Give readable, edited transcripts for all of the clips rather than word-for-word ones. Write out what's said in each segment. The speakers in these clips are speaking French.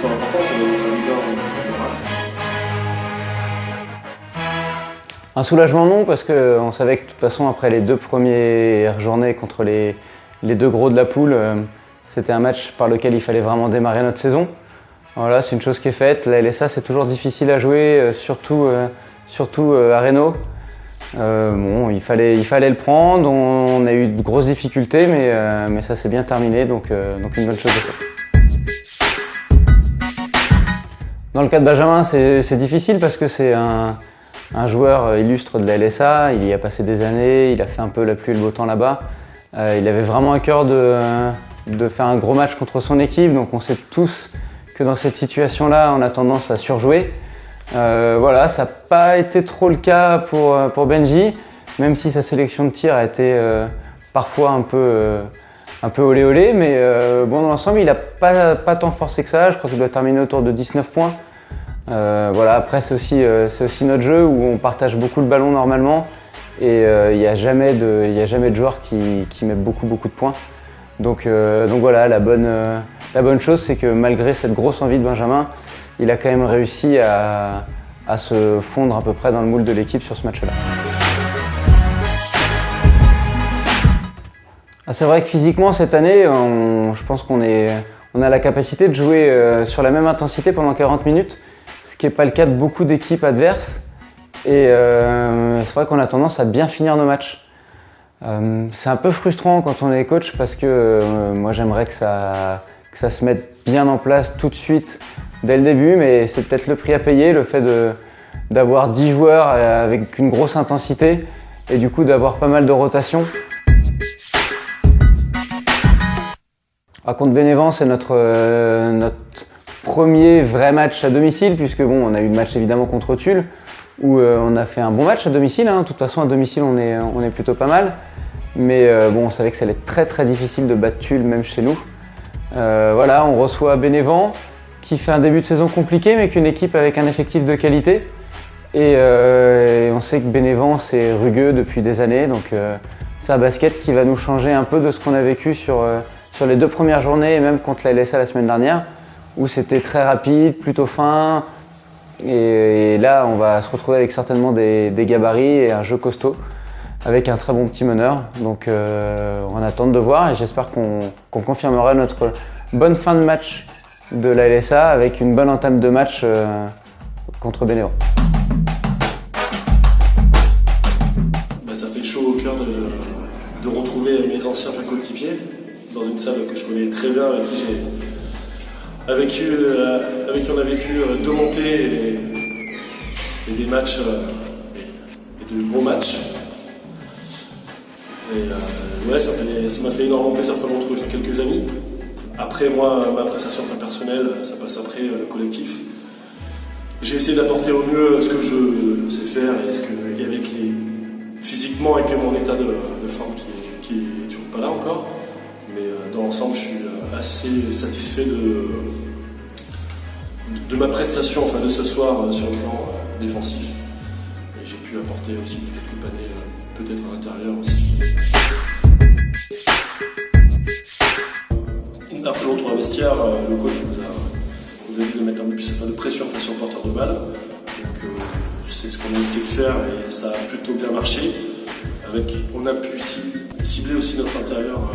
victoire importante, ça va nous faire du bien pour le moral. Un soulagement non, parce qu'on savait que de toute façon après les 2 premières journées contre les 2 gros de la poule, c'était un match par lequel il fallait vraiment démarrer notre saison. Voilà, c'est une chose qui est faite. La LSA c'est toujours difficile à jouer, surtout à Reno. Bon, il fallait le prendre, on a eu de grosses difficultés, mais ça s'est bien terminé, donc une bonne chose de faite. Dans le cas de Benjamin, c'est difficile parce que c'est un joueur illustre de la LSA, il y a passé des années, il a fait un peu la pluie et le beau temps là-bas. Il avait vraiment à cœur de faire un gros match contre son équipe, donc on sait tous que dans cette situation-là, on a tendance à surjouer. Voilà, ça n'a pas été trop le cas pour Benji, même si sa sélection de tir a été parfois un peu olé olé, mais bon, dans l'ensemble, il n'a pas tant forcé que ça. Je crois qu'il doit terminer autour de 19 points. Voilà, après, c'est aussi notre jeu où on partage beaucoup le ballon normalement et il n'y a jamais de joueur qui met beaucoup de points. Donc voilà, la bonne chose, c'est que malgré cette grosse envie de Benjamin, il a quand même réussi à se fondre à peu près dans le moule de l'équipe sur ce match-là. Ah, c'est vrai que physiquement, cette année, je pense qu'on a la capacité de jouer sur la même intensité pendant 40 minutes, ce qui n'est pas le cas de beaucoup d'équipes adverses. Et c'est vrai qu'on a tendance à bien finir nos matchs. C'est un peu frustrant quand on est coach parce que moi j'aimerais que ça se mette bien en place tout de suite dès le début, mais c'est peut-être le prix à payer, le fait d'avoir 10 joueurs avec une grosse intensité et du coup d'avoir pas mal de rotation. Contre Bénévent, c'est notre premier vrai match à domicile, puisque bon, on a eu le match évidemment contre Tulle, où on a fait un bon match à domicile. De toute façon, à domicile, on est plutôt pas mal. Mais bon, on savait que ça allait être très très difficile de battre Tulle, même chez nous. Voilà, on reçoit Bénévent, qui fait un début de saison compliqué, mais qu'une équipe avec un effectif de qualité. Et on sait que Bénévent, c'est rugueux depuis des années, donc c'est un basket qui va nous changer un peu de ce qu'on a vécu sur les 2 premières journées, et même contre la LSA la semaine dernière, où c'était très rapide, plutôt fin. Et là, on va se retrouver avec certainement des gabarits et un jeu costaud, avec un très bon petit meneur. Donc on attend de voir et j'espère qu'on confirmera notre bonne fin de match de la LSA avec une bonne entame de match contre Bénévent. Ça fait chaud au cœur de retrouver mes anciens coéquipiers dans une salle que je connais très bien, avec qui on a vécu 2 montées et des matchs et de gros matchs. Et ouais, ça m'a fait énormément plaisir de retrouver quelques amis. Après, moi, ma prestation personnelle, ça passe après le collectif. J'ai essayé d'apporter au mieux ce que je sais faire et avec physiquement avec mon état de forme qui est toujours pas là encore. Mais dans l'ensemble, je suis assez satisfait de ma prestation de ce soir sur le plan défensif. Et j'ai pu apporter aussi quelques paniers peut-être à l'intérieur aussi. Après le retour à vestiaire, le coach nous a dit de mettre un peu plus de pression face au porteur de balle. Donc c'est ce qu'on a essayé de faire et ça a plutôt bien marché. On a pu cibler aussi notre intérieur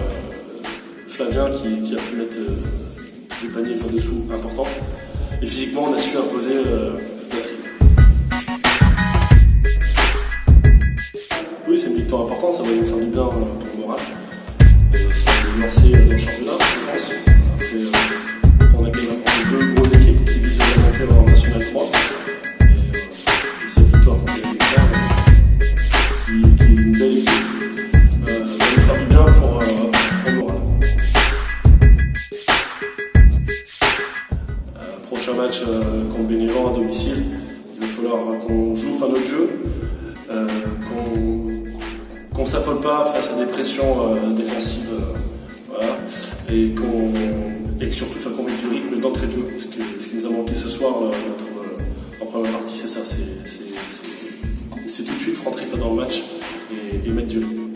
Flavien qui a pu mettre des paniers dessous importants. Et physiquement, on a su imposer la triple. Oui, c'est une victoire importante, ça va nous faire du bien pour le moral. Et ça va nous lancer dans le championnat, je pense. Après, on a quand même 2 grosses équipes qui visent la montée en National 3. Et cette victoire contre les Victoires, qui est une belle équipe, va nous faire du bien pour le moral. Prochain match contre Bénévent à domicile, il va falloir qu'on joue notre jeu, qu'on ne s'affole pas face à des pressions défensives, voilà, et que surtout qu'on mette du rythme d'entrée de jeu. Ce qui nous a manqué ce soir en première partie, c'est ça, c'est tout de suite rentrer dans le match et mettre du rythme.